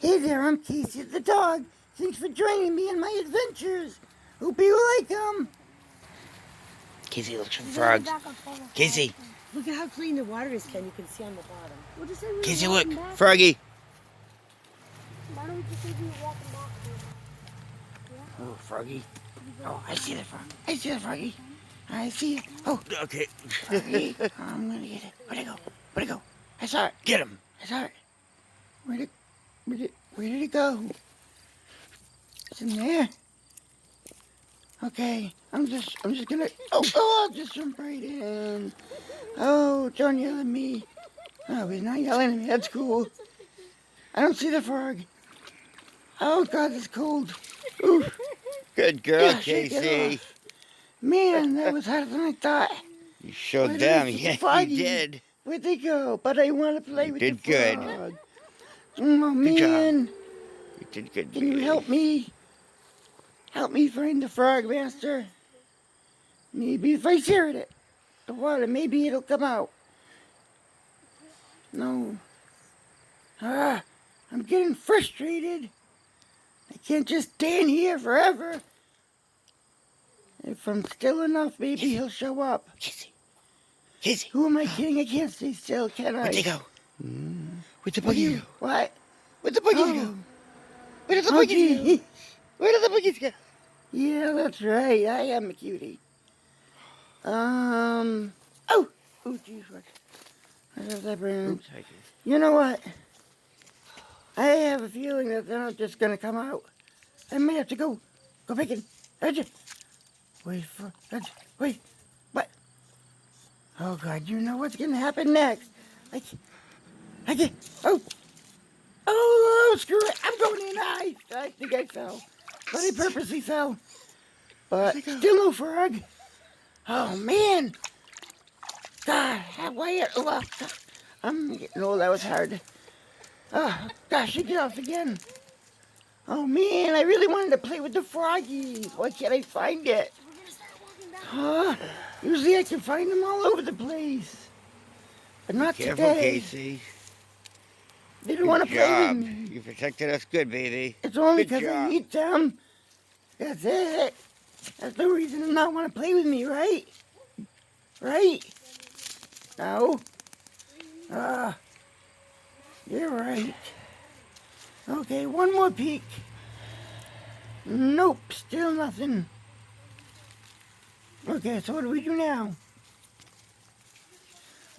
Hey there, I'm Casey the dog. Thanks for joining me in my adventures. Hope you like them. Casey looks for frogs. Casey. Look at how clean the water is, Ken. You can see on the bottom. We'll just say we were Casey, walking look. back. Froggy. Why don't we just say we were walking back? Yeah? Oh, froggy. Oh, I see the frog. I see the froggy. I see it. Oh, Okay. froggy. I'm gonna get it. Where'd it go? Where'd it go? I saw it. Get him. I saw it. Where did it go? It's in there. Okay, I'm just gonna. I'll just jump right in. Oh, don't yell at me. Oh, he's not yelling at me. That's cool. I don't see the frog. Oh God, it's cold. Ooh, Good girl, yeah, shake it Casey. off. Man, that was harder than I thought. You showed Where them. is the Yeah, froggy? you did. Where'd they go? But I want to play You with did the good. frog. Oh Good job. man, You did good. can you baby. help me? Help me find the frog, master. Maybe if I stare at it, the water, maybe it'll come out. No. I'm getting frustrated. I can't just stand here forever. If I'm still enough, maybe he'll show up. Casey. Casey. Who am I kidding? I can't stay still, can I? Where'd they go? Where'd the What do buggies you- go? What? Where'd the buggies go? Where did the buggies go? Okay. Where did the buggies go? Yeah, that's right. I am a cutie. Oh, geez, what does that bring? Oops, I did. You know what? I have a feeling that they're not just gonna come out. I may have to go back in. Wait, what? Oh God, you know what's gonna happen next. I can't, oh, screw it. I'm going in. I think I fell. But I purposely fell. But still no frog. Oh man. God, I'm getting old. That was hard. Oh, gosh, I get off again. Oh man, I really wanted to play with the froggies. Why can't I find it? We're gonna start walking back. Usually I can find them all over the place. But not Careful, today. Casey. They don't want to Good play with job. me. You protected us good, baby. It's only Good because I job. eat them. That's it. That's no reason to not want to play with me, right? Right? No? You're right. Okay, one more peek. Nope, still nothing. Okay, so what do we do now?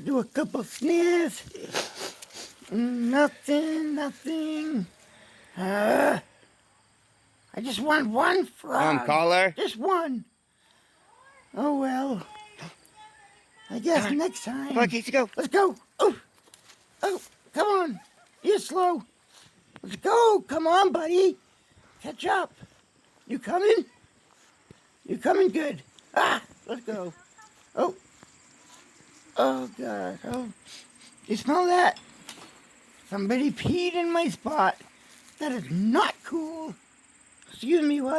Do a couple sniffs. Nothing. I just want one frog. Caller. Just one. Oh well. I guess next time. Come on, Casey, go. Let's go. Oh, come on. You're slow. Let's go. Come on, buddy. Catch up. You coming? You coming good? Let's go. Oh God. Oh, you smell that? Somebody peed in my spot. That is not cool. Excuse me while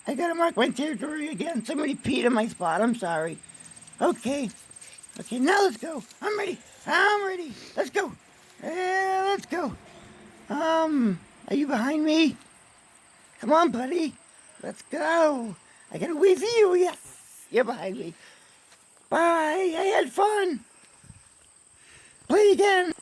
I gotta mark my territory again. Somebody peed in my spot. I'm sorry. Okay, now let's go. I'm ready. Let's go. Let's go. Are you behind me? Come on, buddy. Let's go. I gotta wait for you. Yes, you're behind me. Bye. I had fun. Play again.